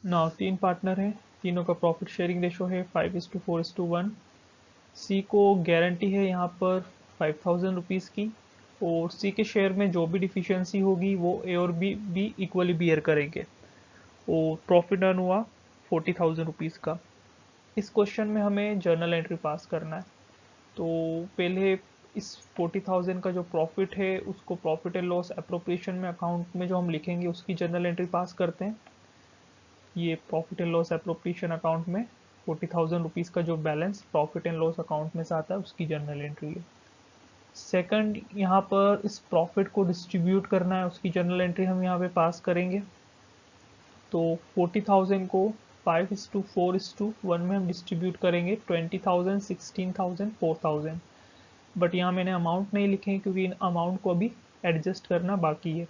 Now 3 partner हैं, तीनों का प्रॉफिट शेयरिंग रेशो है 5:4:1। सी को गारंटी है यहाँ पर 5,000 रुपीज़ की, और सी के शेयर में जो भी डिफिशियंसी होगी वो ए और बी इक्वली बियर करेंगे, और प्रॉफिट अर्न हुआ 40,000 रुपीज़ का। इस क्वेश्चन में हमें जर्नल एंट्री पास करना है। तो पहले इस 40,000 का जो प्रॉफिट है उसको प्रॉफिट एंड लॉस एप्रोप्रिएशन में अकाउंट में जो हम लिखेंगे उसकी जर्नल एंट्री पास करते हैं। ये profit and loss appropriation account में 40,000 रुपीज़ का जो balance profit and loss account में से आता है उसकी जर्नल एंट्री है। सेकंड, यहाँ पर इस प्रॉफिट को डिस्ट्रीब्यूट करना है, उसकी जर्नल एंट्री हम यहाँ पे पास करेंगे। तो 40,000 को 5:4:1 में हम डिस्ट्रीब्यूट करेंगे, 20,000, 16,000, 4,000। बट यहाँ मैंने अमाउंट नहीं लिखे हैं क्योंकि इन अमाउंट को अभी एडजस्ट करना बाकी है।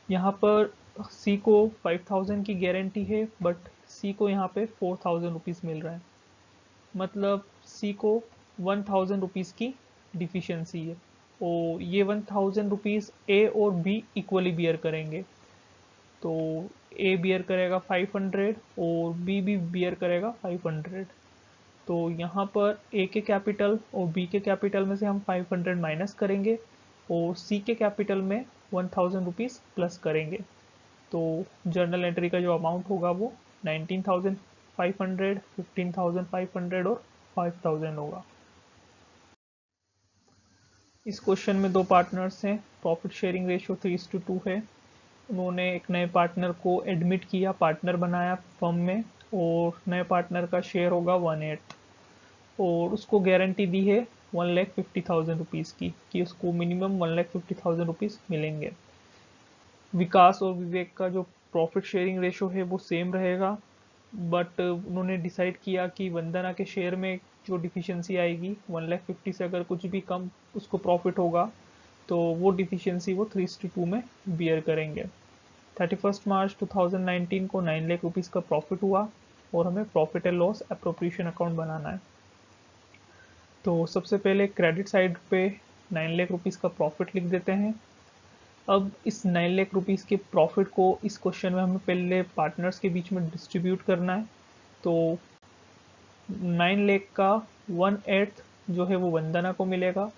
यहाँ पर सी को 5,000 की गारंटी है, बट सी को यहाँ पे 4,000 रुपीज़ मिल रहा है, मतलब सी को 1,000 रुपीज़ की डिफिशियंसी है, और ये 1,000 रुपीज़ ए और बी इक्वली बियर करेंगे। तो ए बियर करेगा 500 और बी भी बियर करेगा 500। तो यहाँ पर ए के कैपिटल और बी के कैपिटल में से हम 500 माइनस करेंगे, और सी के कैपिटल में 1,000 रुपीज़ प्लस करेंगे। तो जर्नल एंट्री का जो अमाउंट होगा वो 19,500, 15,500 और 5,000 होगा। इस क्वेश्चन में दो पार्टनर्स हैं, प्रॉफिट शेयरिंग रेशियो 3:2 है। उन्होंने एक नए पार्टनर को एडमिट किया, पार्टनर बनाया फर्म में, और नए पार्टनर का शेयर होगा 1/8, और उसको गारंटी दी है 1,50,000 रुपीज़ की, कि उसको मिनिमम 1,50,000 रुपीज़ मिलेंगे। विकास और विवेक का जो प्रॉफिट शेयरिंग रेशो है वो सेम रहेगा, बट उन्होंने डिसाइड किया कि वंदना के शेयर में जो डिफिशियंसी आएगी 1,50,000 से अगर कुछ भी कम उसको प्रॉफिट होगा तो वो डिफिशियंसी वो 3:2 में बियर करेंगे। 31 मार्च 2019 को 9 लाख रुपीज़ का प्रॉफिट हुआ, और हमें profit and loss appropriation account बनाना है। तो सबसे पहले क्रेडिट साइड पे 9 लाख रुपीज़ का प्रॉफिट लिख देते हैं। अब इस 9 लाख रुपीज़ के प्रॉफिट को इस क्वेश्चन में हमें पहले पार्टनर्स के बीच में डिस्ट्रीब्यूट करना है। तो 9 लाख का 1/8 जो है वो वंदना को मिलेगा।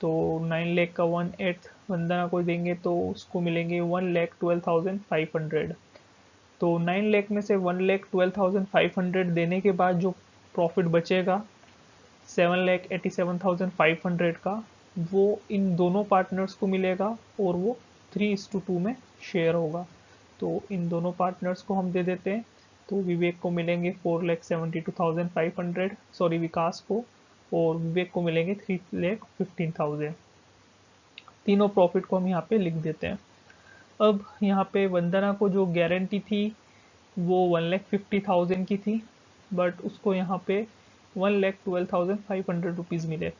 तो 9 लाख का 1/8 वंदना को देंगे तो उसको मिलेंगे 1,12,500। तो 9 लाख में से 1,12,500 देने के बाद जो प्रॉफिट बचेगा 7,87,500 का, वो इन दोनों पार्टनर्स को मिलेगा, और वो 3:2 में शेयर होगा। तो इन दोनों पार्टनर्स को हम दे देते हैं। तो विवेक को मिलेंगे 4,72,500, सॉरी विकास को, और विवेक को मिलेंगे 3,15,000। तीनों प्रॉफिट को हम यहाँ पे लिख देते हैं। अब यहाँ पे वंदना को जो गारंटी थी वो 1,50,000 की थी, बट उसको यहाँ पे 1,12,500 रुपीज़ मिले।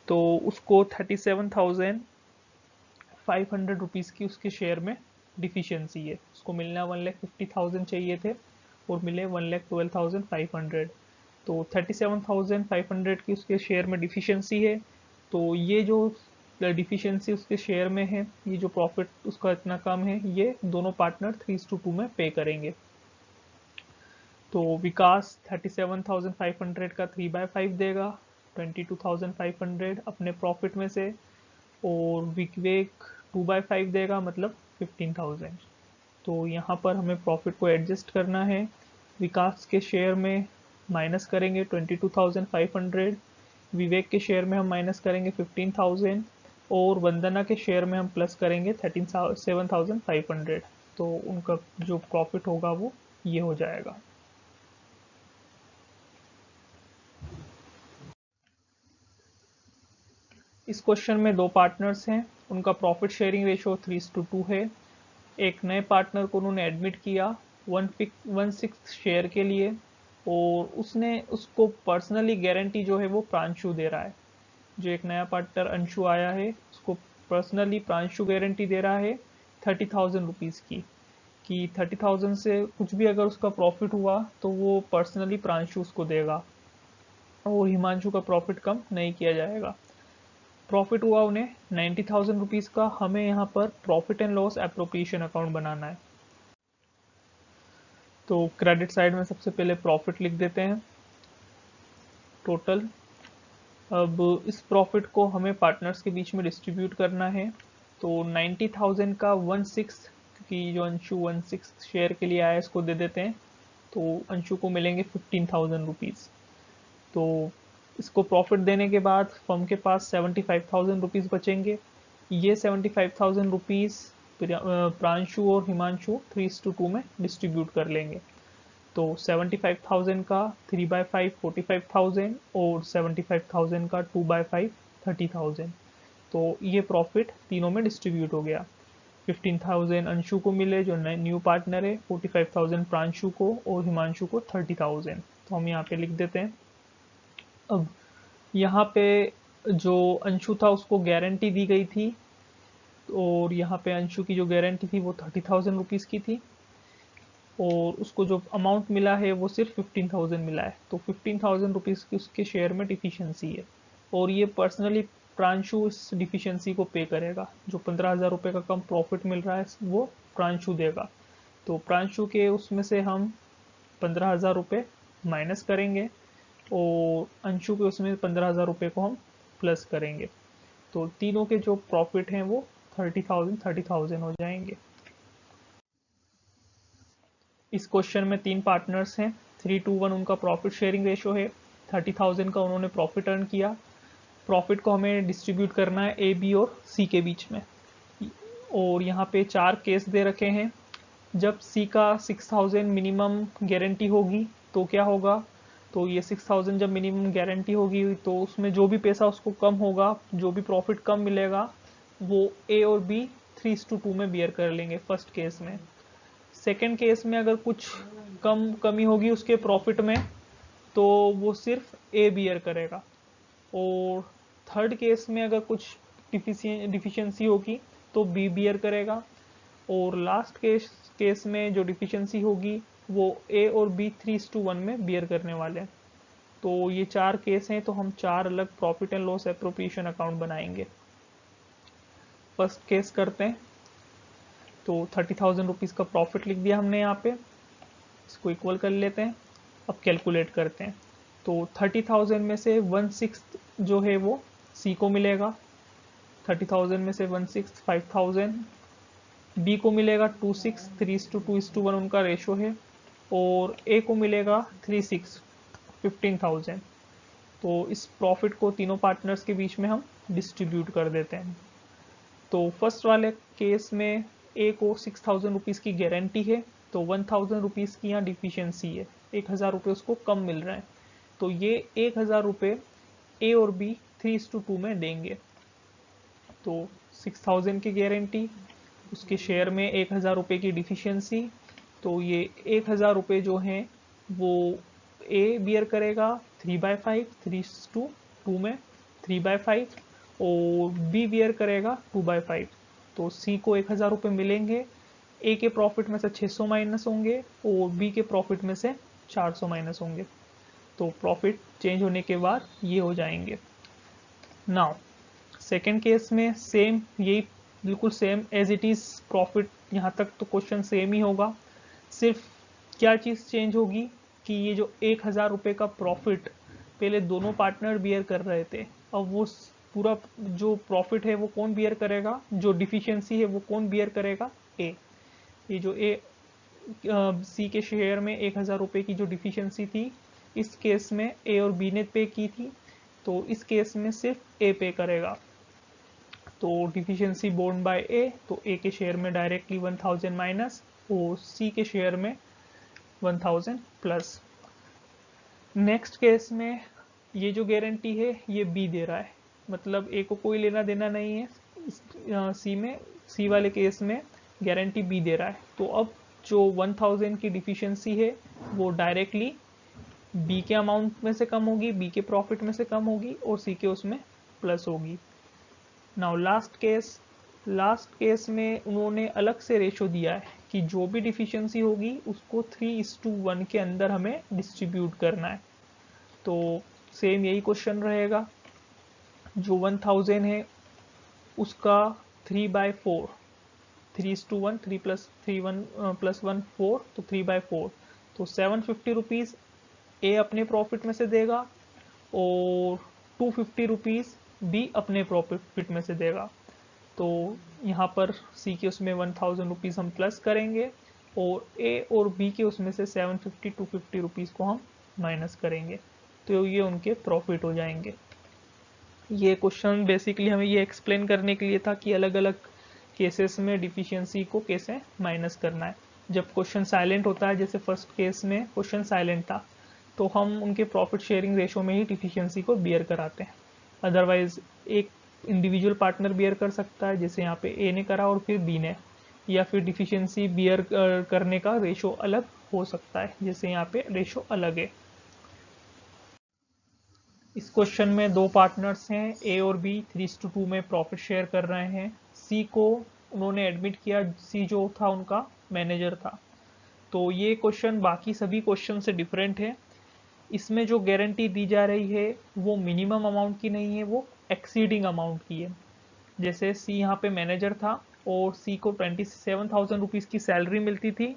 तो उसको 37,500 रुपीज़ की उसके शेयर में डिफिशियंसी है, उसको मिलना 1,50,000 चाहिए थे और मिले 1,12,500। तो 37,500 की उसके शेयर में डिफिशियंसी है। तो ये जो डिफिशियंसी उसके शेयर में है, ये जो प्रॉफिट उसका इतना कम है, ये दोनों पार्टनर 3:2 में पे करेंगे। तो विकास 37,500 का 3/5 देगा, 22,500 अपने प्रॉफिट में से, और विवेक 2/5 देगा, मतलब 15,000। तो यहाँ पर हमें प्रॉफिट को एडजस्ट करना है। विकास के शेयर में माइनस करेंगे 22,500, विवेक के शेयर में हम माइनस करेंगे 15,000, और वंदना के शेयर में हम प्लस करेंगे 7,500। तो उनका जो प्रॉफिट होगा वो ये हो जाएगा। इस क्वेश्चन में दो पार्टनर्स हैं, उनका प्रॉफिट शेयरिंग रेशो 3:2 है। एक नए पार्टनर को उन्होंने एडमिट किया 1/6 शेयर के लिए, और उसने उसको पर्सनली गारंटी जो है वो प्रांशु दे रहा है। जो एक नया पार्टनर अंशु आया है उसको पर्सनली प्रांशु गारंटी दे रहा है 30,000 रुपीज़ की, कि 30,000 से कुछ भी अगर उसका प्रॉफिट हुआ तो वो पर्सनली प्रांशु उसको देगा, और हिमांशु का प्रॉफिट कम नहीं किया जाएगा। प्रॉफिट हुआ उन्हें 90,000 रुपीज़ का। हमें यहाँ पर profit and loss appropriation account बनाना है। तो क्रेडिट साइड में सबसे पहले प्रॉफिट लिख देते हैं, टोटल। अब इस प्रॉफिट को हमें पार्टनर्स के बीच में डिस्ट्रीब्यूट करना है। तो 90,000 का 1/6, क्योंकि जो अंशु 1/6 शेयर के लिए आया है इसको दे देते हैं, तो अंशु को मिलेंगे 15,000 रुपीज़। तो इसको प्रॉफिट देने के बाद फर्म के पास 75,000 रुपीज़ बचेंगे। ये 75,000 रुपीज़ प्रांशु और हिमांशु 3:2 में डिस्ट्रीब्यूट कर लेंगे। तो 75,000 का 3/5 45,000 और 75,000 का 2/5 30,000। तो ये प्रॉफिट तीनों में डिस्ट्रीब्यूट हो गया। 15,000 अंशु को मिले जो न्यू पार्टनर है, 45,000 प्रांशु को और हिमांशु को 30,000। तो हम यहाँ पे लिख देते हैं। अब यहाँ पे जो अंशु था उसको गारंटी दी गई थी, और यहाँ पे अंशु की जो गारंटी थी वो 30,000 रुपीज़ की थी, और उसको जो अमाउंट मिला है वो सिर्फ 15,000 मिला है। तो 15,000 रुपीज़ की उसके शेयर में डिफिशियंसी है, और ये पर्सनली प्रांशु इस डिफिशियंसी को पे करेगा। जो 15,000 रुपये का कम प्रॉफिट मिल रहा है वो प्रांशु देगा। तो प्रांशु के उसमें से हम 15,000 रुपये माइनस करेंगे, और अंशु के उसमें 15,000 रुपये को हम प्लस करेंगे। तो तीनों के जो प्रॉफिट हैं वो 30,000 हो जाएंगे। इस क्वेश्चन में 3 पार्टनर्स हैं, 3:1 उनका प्रॉफिट शेयरिंग रेशो है। 30,000 का उन्होंने प्रॉफिट अर्न किया। प्रॉफिट को हमें डिस्ट्रीब्यूट करना है ए, बी और सी के बीच में। और यहाँ पे 4 केस दे रखे हैं। जब सी का 6,000 मिनिमम गारंटी होगी तो क्या होगा, तो ये 6,000 जब मिनिमम गारंटी होगी तो उसमें जो भी पैसा उसको कम होगा, जो भी प्रॉफिट कम मिलेगा, वो ए और बी 3:2 में बियर कर लेंगे फर्स्ट केस में। सेकेंड केस में अगर कुछ कमी होगी उसके प्रॉफिट में तो वो सिर्फ ए बियर करेगा। और थर्ड केस में अगर कुछ डिफिशियंसी होगी तो बी बियर करेगा। और लास्ट केस में जो डिफिशियंसी होगी वो ए और बी 3:1 में बियर करने वाले हैं। तो ये 4 केस हैं, तो हम 4 अलग profit and loss appropriation account बनाएंगे। फर्स्ट केस करते हैं। तो 30,000 रुपीज़ का प्रॉफिट लिख दिया हमने यहाँ पे, इसको इक्वल कर लेते हैं। अब कैलकुलेट करते हैं। तो 30,000 में से 1/6 जो है वो सी को मिलेगा। 30,000 में से 1/6 5,000 बी को मिलेगा। 2/6 3:2 उनका रेशो है। और ए को मिलेगा 3/6 15,000। तो इस प्रॉफिट को तीनों पार्टनर्स के बीच में हम डिस्ट्रीब्यूट कर देते हैं। तो फर्स्ट वाले केस में ए को 6,000 रुपीज़ की गारंटी है, तो 1,000 रुपीज़ की यहाँ डिफिशियंसी है, 1,000 रुपये उसको कम मिल रहे हैं। तो ये 1,000 रुपये ए और बी 3:2 में देंगे। तो 6,000 की गारंटी, उसके शेयर में 1,000 रुपये की डिफिशियंसी, तो ये 1,000 रुपये जो हैं वो ए बियर करेगा 3/5 3:2 में 3/5, और बी बियर करेगा 2/5। तो सी को 1,000 रुपये मिलेंगे। ए के प्रॉफिट में से 600 माइनस होंगे और बी के प्रॉफिट में से 400 माइनस होंगे। तो प्रॉफिट चेंज होने के बाद ये हो जाएंगे। नाउ सेकेंड केस में सेम, यही बिल्कुल same as it is profit, यहाँ तक तो क्वेश्चन सेम ही होगा। सिर्फ क्या चीज़ चेंज होगी कि ये जो 1,000 रुपये का प्रॉफिट पहले दोनों पार्टनर बियर कर रहे थे, अब वो पूरा जो प्रॉफिट है वो कौन बियर करेगा, जो डिफिशियंसी है वो कौन बियर करेगा, ए। ये जो ए सी के शेयर में 1,000 रुपये की जो डिफिशियंसी थी, इस केस में ए और बी ने पे की थी, तो इस केस में सिर्फ ए पे करेगा। तो डिफिशियंसी बोर्न बाय ए, तो ए के शेयर में डायरेक्टली 1,000 माइनस और सी के शेयर में 1,000 प्लस। नेक्स्ट केस में ये जो गारंटी है ये बी दे रहा है, मतलब ए को कोई लेना देना नहीं है। सी वाले केस में गारंटी बी दे रहा है। तो अब जो 1,000 की डिफिशियंसी है वो डायरेक्टली बी के अमाउंट में से कम होगी, बी के प्रॉफिट में से कम होगी, और सी के उसमें प्लस होगी। नाउ लास्ट केस में उन्होंने अलग से रेशो दिया है कि जो भी डिफिशियंसी होगी उसको 3:1 के अंदर हमें डिस्ट्रीब्यूट करना है। तो सेम यही क्वेश्चन रहेगा। जो 1,000 है उसका 3/4, 3:1 3 + 3 1 + 1 4, तो 3/4। तो 750 रुपीज़ ए अपने प्रॉफिट में से देगा और 250 रुपीज़ बी अपने प्रॉफिट में से देगा। तो यहाँ पर सी के उसमें 1000 रुपीज़ हम प्लस करेंगे और ए और बी के उसमें से 750 250 रुपीज़ को हम माइनस करेंगे, तो ये उनके प्रॉफिट हो जाएंगे। ये क्वेश्चन बेसिकली हमें ये एक्सप्लेन करने के लिए था कि अलग अलग केसेस में डिफिशियंसी को कैसे माइनस करना है। जब क्वेश्चन साइलेंट होता है, जैसे फर्स्ट केस में क्वेश्चन साइलेंट था, तो हम उनके प्रॉफिट शेयरिंग रेशो में ही डिफिशियंसी को बियर कराते हैं। अदरवाइज एक इंडिविजुअल पार्टनर बियर कर सकता है, जैसे यहाँ पे ए ने करा और फिर बी ने, या फिर डिफिशियंसी बियर करने का रेशो अलग हो सकता है, जैसे यहाँ पे रेशो अलग है। इस क्वेश्चन में दो पार्टनर्स हैं, ए और बी 3:2 में प्रॉफिट शेयर कर रहे हैं। सी को उन्होंने एडमिट किया, सी जो था उनका मैनेजर था। तो ये क्वेश्चन बाकी सभी क्वेश्चन से डिफरेंट है। इसमें जो गारंटी दी जा रही है वो मिनिमम अमाउंट की नहीं है, वो एक्सीडिंग अमाउंट की है। जैसे सी यहाँ पे मैनेजर था और सी को 27,000 रुपीज़ की सैलरी मिलती थी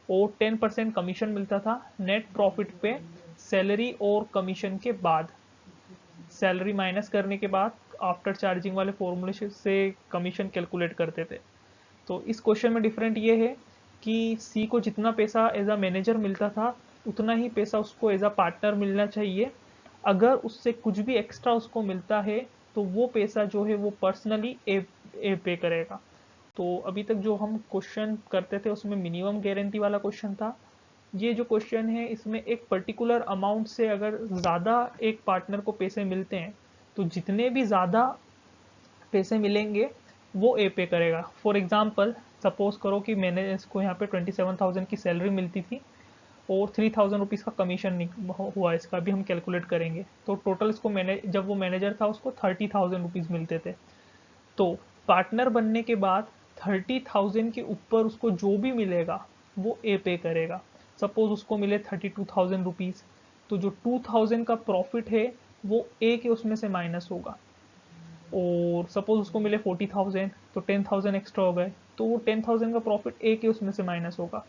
और 10% कमीशन मिलता था नेट प्रॉफिट पे, सैलरी और कमीशन के बाद। सैलरी माइनस करने के बाद आफ्टर चार्जिंग वाले फॉर्मूले से कमीशन कैलकुलेट करते थे। तो इस क्वेश्चन में डिफरेंट ये है कि सी को जितना पैसा एज अ मैनेजर मिलता था उतना ही पैसा उसको एज अ पार्टनर मिलना चाहिए। अगर उससे कुछ भी एक्स्ट्रा उसको मिलता है तो वो पैसा जो है वो पर्सनली ए पे करेगा। तो अभी तक जो हम क्वेश्चन करते थे उसमें मिनिमम गारंटी वाला क्वेश्चन था। ये जो क्वेश्चन है इसमें एक पर्टिकुलर अमाउंट से अगर ज़्यादा एक पार्टनर को पैसे मिलते हैं तो जितने भी ज़्यादा पैसे मिलेंगे वो ए पे करेगा। फॉर एग्जांपल सपोज करो कि मैंने इसको यहाँ पे 27,000 की सैलरी मिलती थी और 3,000 रुपीज़ का कमीशन हुआ, इसका भी हम कैलकुलेट करेंगे। तो टोटल इसको मैंने जब वो मैनेजर था उसको 30,000 रुपीज़ मिलते थे। तो पार्टनर बनने के बाद 30,000 के ऊपर उसको जो भी मिलेगा वो ए पे करेगा। सपोज उसको मिले 32,000 रुपीज़, तो जो 2,000 का प्रॉफिट है वो ए के उसमें से माइनस होगा। और सपोज उसको मिले 40,000 तो 10,000 एक्स्ट्रा हो गए, तो वो 10,000 का प्रॉफिट ए के उसमें से माइनस होगा।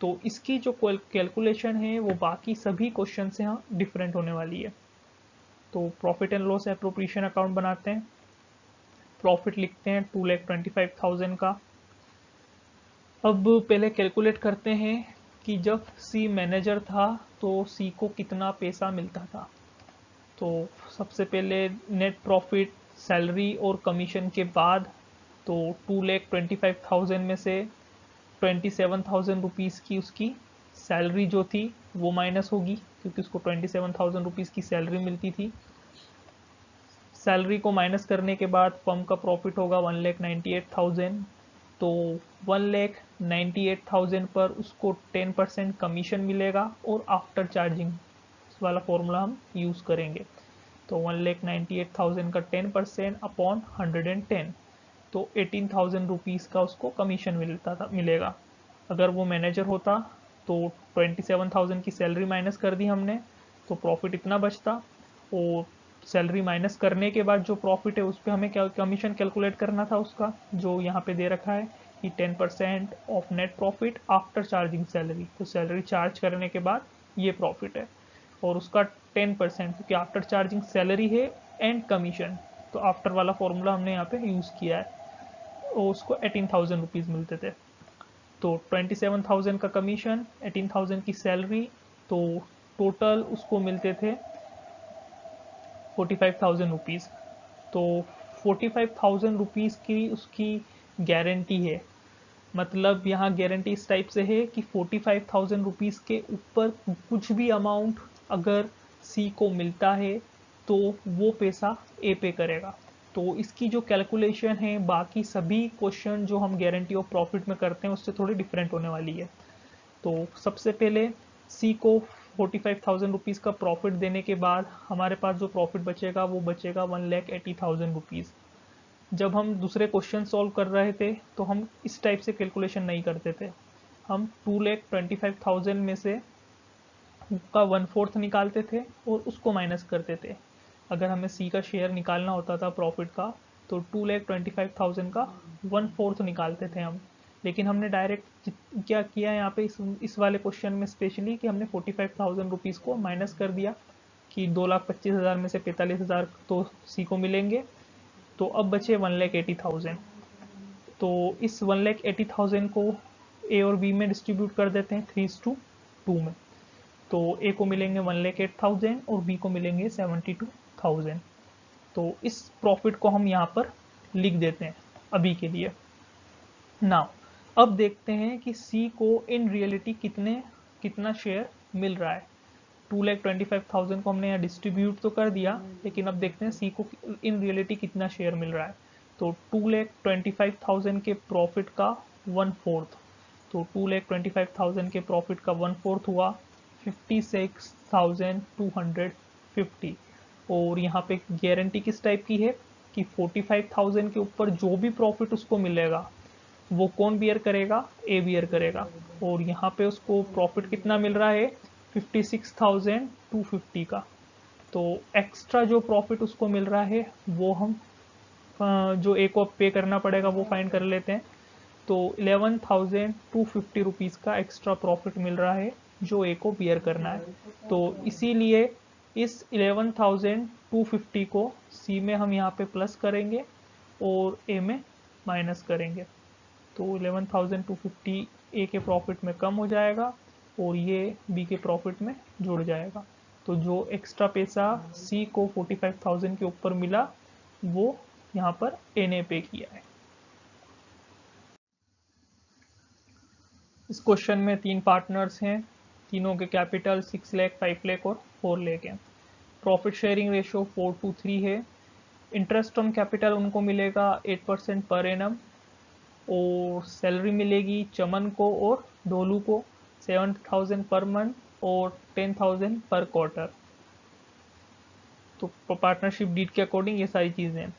तो इसकी जो कैलकुलेशन है वो बाकी सभी क्वेश्चन से यहाँ डिफरेंट होने वाली है। तो profit and loss appropriation account बनाते हैं। प्रॉफिट लिखते हैं 2,25,000 का। अब पहले कैलकुलेट करते हैं कि जब सी मैनेजर था तो सी को कितना पैसा मिलता था। तो सबसे पहले नेट प्रॉफिट सैलरी और कमीशन के बाद, तो 2,25,000 में से 27,000 रुपीज़ की उसकी सैलरी जो थी वो माइनस होगी, क्योंकि उसको 27,000 रुपीज़ की सैलरी मिलती थी। सैलरी को माइनस करने के बाद फर्म का प्रॉफिट होगा 1,98,000। तो 1,98,000 पर उसको 10% कमीशन मिलेगा और आफ्टर चार्जिंग वाला फॉर्मूला हम यूज़ करेंगे। तो 1,98,000 का 10% अपॉन 110, तो 18,000 रुपीज़ का उसको कमीशन मिलेगा। अगर वो मैनेजर होता तो 27,000 की सैलरी माइनस कर दी हमने, तो प्रॉफिट इतना बचता। और सैलरी माइनस करने के बाद जो प्रॉफिट है उस पर हमें क्या कमीशन कैलकुलेट करना था उसका, जो यहाँ पे दे रखा है कि 10% of net profit after charging salary. तो सैलरी चार्ज करने के बाद ये प्रॉफिट है और उसका 10%, क्योंकि आफ्टर चार्जिंग सैलरी है एंड कमीशन, तो आफ्टर वाला फॉर्मूला हमने यहाँ पे यूज़ किया है। और उसको 18,000 रुपीज़ मिलते थे। तो 27,000 का कमीशन, 18,000 की सैलरी, तो टोटल उसको मिलते थे 45,000 रुपीज़। तो 45,000 रुपीज़ की उसकी गारंटी है। मतलब यहाँ गारंटी इस टाइप से है कि 45,000 रुपीज़ के ऊपर कुछ भी अमाउंट अगर सी को मिलता है तो वो पैसा ए पे करेगा। तो इसकी जो कैलकुलेशन है बाकी सभी क्वेश्चन जो हम गारंटी ऑफ प्रॉफिट में करते हैं उससे थोड़ी डिफरेंट होने वाली है। तो सबसे पहले सी को 45,000 रुपीज़ का प्रॉफिट देने के बाद हमारे पास जो प्रॉफिट बचेगा वो बचेगा 1,80,000 रुपीज़। जब हम दूसरे क्वेश्चन सॉल्व कर रहे थे तो हम इस टाइप से कैलकुलेशन नहीं करते थे। हम 2,25,000 में से का 1/4 निकालते थे और उसको माइनस करते थे। अगर हमें सी का शेयर निकालना होता था प्रॉफिट का, तो 2,25,000 का 1/4 निकालते थे हम, लेकिन हमने डायरेक्ट क्या किया यहाँ पे इस वाले क्वेश्चन में स्पेशली कि हमने 45,000 रुपीज़ को माइनस कर दिया कि 2,25,000 में से 45,000 तो सी को मिलेंगे, तो अब बचे 1,80,000। तो इस 1,80,000 को ए और बी में डिस्ट्रीब्यूट कर देते हैं 3:2 में। तो ए को मिलेंगे 1,08,000 और बी को मिलेंगे 72,000। तो इस प्रॉफिट को हम यहाँ पर लिख देते हैं अभी के लिए। नाउ अब देखते हैं कि सी को इन रियलिटी कितना शेयर मिल रहा है। 2,25,000 को हमने यहाँ डिस्ट्रीब्यूट तो कर दिया, लेकिन अब देखते हैं सी को इन रियलिटी कितना शेयर मिल रहा है। तो 2,25,000 के प्रॉफिट का 1/4, तो 2,25,000 के प्रॉफिट का 1/4 हुआ 56,250। और यहाँ पे गारंटी किस टाइप की है कि 45,000 के ऊपर जो भी प्रॉफिट उसको मिलेगा वो कौन बियर करेगा, ए बियर करेगा। और यहाँ पे उसको प्रॉफिट कितना मिल रहा है 56,250 का। तो एक्स्ट्रा जो प्रॉफिट उसको मिल रहा है वो हम जो ए को पे करना पड़ेगा वो फाइंड कर लेते हैं। तो 11,250 रुपीज़ का एक्स्ट्रा प्रॉफिट मिल रहा है जो ए को बियर करना है। तो इसीलिए इस 11,250 को सी में हम यहाँ पे प्लस करेंगे और ए में माइनस करेंगे। तो 11,250 ए के प्रॉफिट में कम हो जाएगा और ये बी के प्रॉफिट में जुड़ जाएगा। तो जो एक्स्ट्रा पैसा सी को 45,000 के ऊपर मिला वो यहाँ पर ए ने पे किया है। इस क्वेश्चन में 3 पार्टनर्स हैं, तीनों के कैपिटल 6 लाख, 5 लाख और 4 लाख हैं। प्रॉफिट शेयरिंग रेशियो 4:3 है। इंटरेस्ट ऑन कैपिटल उनको मिलेगा 8% पर एनम और सैलरी मिलेगी चमन को और ढोलू को 7,000 पर मंथ और 10,000 पर क्वार्टर। तो पार्टनरशिप डीड के अकॉर्डिंग ये सारी चीज़ें हैं।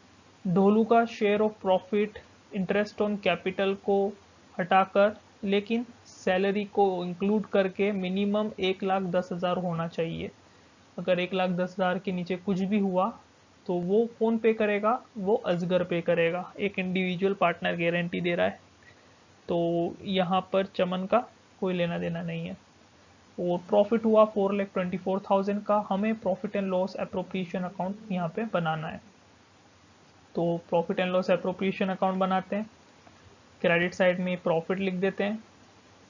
ढोलू का share of profit interest on capital को हटाकर लेकिन सैलरी को इंक्लूड करके मिनिमम 1,10,000 होना चाहिए। अगर 1,10,000 के नीचे कुछ भी हुआ तो वो कौन पे करेगा, वो अजगर पे करेगा। एक इंडिविजुअल पार्टनर गारंटी दे रहा है, तो यहाँ पर चमन का कोई लेना देना नहीं है। और प्रॉफिट हुआ 4,24,000 का। हमें profit and loss appropriation account यहाँ पे बनाना है। तो profit and loss appropriation account बनाते हैं। क्रेडिट साइड में प्रॉफिट लिख देते हैं।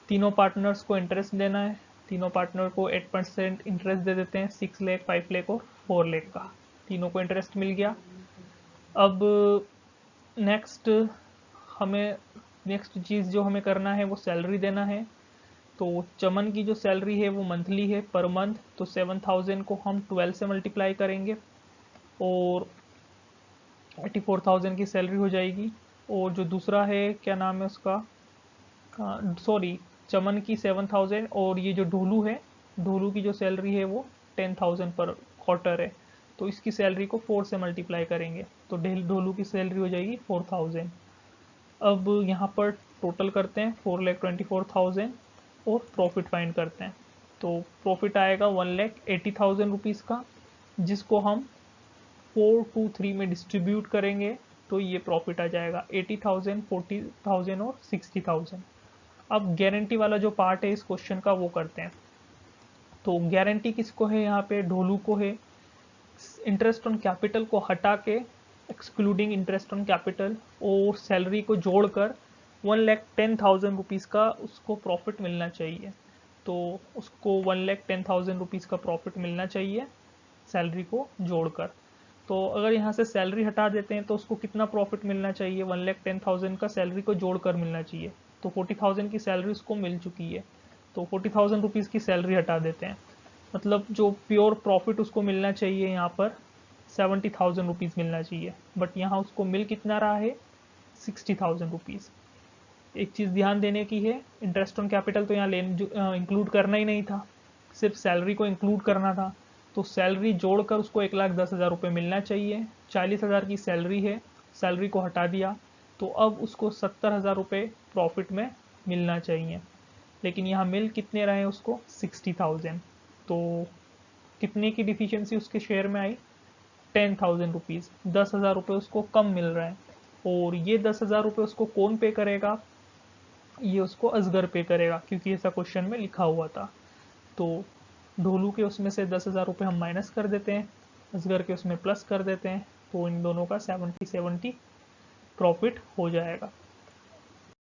तीनों पार्टनर्स को इंटरेस्ट देना है। तीनों पार्टनर को 8% इंटरेस्ट दे देते हैं, 6 लाख, 5 लाख और 4 लाख का। तीनों को इंटरेस्ट मिल गया। अब नेक्स्ट चीज़ जो हमें करना है वो सैलरी देना है। तो चमन की जो सैलरी है वो मंथली है, पर मंथ। तो 7,000 को हम 12 से मल्टीप्लाई करेंगे और 84,000 की सैलरी हो जाएगी। और जो दूसरा है, क्या नाम है उसका, सॉरी, चमन की 7,000 और ये जो ढोलू है, ढोलू की जो सैलरी है वो 10,000 पर क्वार्टर है। तो इसकी सैलरी को 4 से मल्टीप्लाई करेंगे तो ढोलू की सैलरी हो जाएगी 4,000। अब यहाँ पर टोटल करते हैं 4,24,000 और प्रॉफिट फाइंड करते हैं। तो प्रॉफिट आएगा 1,80,000 रुपीज़ का, जिसको हम 4-2-3 में डिस्ट्रीब्यूट करेंगे तो ये प्रॉफिट आ जाएगा 80,000, 40,000 और 60,000। अब गारंटी वाला जो पार्ट है इस क्वेश्चन का वो करते हैं। तो गारंटी किसको है, यहाँ पे ढोलू को है। इंटरेस्ट ऑन कैपिटल को हटा के, एक्सक्लूडिंग इंटरेस्ट ऑन कैपिटल और सैलरी को जोड़कर 1,10,000 रुपीज़ का उसको प्रॉफिट मिलना चाहिए। तो उसको 1,10,000 रुपीज़ का प्रॉफिट मिलना चाहिए सैलरी को जोड़कर। तो अगर यहाँ से सैलरी हटा देते हैं तो उसको कितना प्रॉफिट मिलना चाहिए, 1,10,000 का सैलरी को जोड़कर मिलना चाहिए। तो 40,000 की सैलरी उसको मिल चुकी है, तो 40,000 रुपीज़ की सैलरी हटा देते हैं। मतलब जो प्योर प्रॉफिट उसको मिलना चाहिए यहाँ पर 70,000 रुपीज़ मिलना चाहिए, बट यहाँ उसको मिल कितना रहा है 60,000 रुपीज़। एक चीज़ ध्यान देने की है, इंटरेस्ट ऑन कैपिटल तो यहाँ इंक्लूड करना ही नहीं था, सिर्फ सैलरी को इंक्लूड करना था। तो सैलरी जोड़कर उसको 1,10,000 रुपये मिलना चाहिए। 40,000 की सैलरी है, सैलरी को हटा दिया तो अब उसको 70,000 रुपये प्रॉफिट में मिलना चाहिए। लेकिन यहाँ मिल कितने रहे उसको 60,000। तो कितने की डिफिशियंसी उसके शेयर में आई 10,000 रुपीज़, 10,000 रुपये उसको कम मिल रहा है। और ये 10,000 रुपये उसको कौन पे करेगा, ये उसको असगर पे करेगा, क्योंकि ऐसा क्वेश्चन में लिखा हुआ था। तो ढोलू के उसमें से 10,000 रुपये हम माइनस कर देते हैं, असगर के उसमें प्लस कर देते हैं, तो इन दोनों का 70-70 प्रॉफिट हो जाएगा।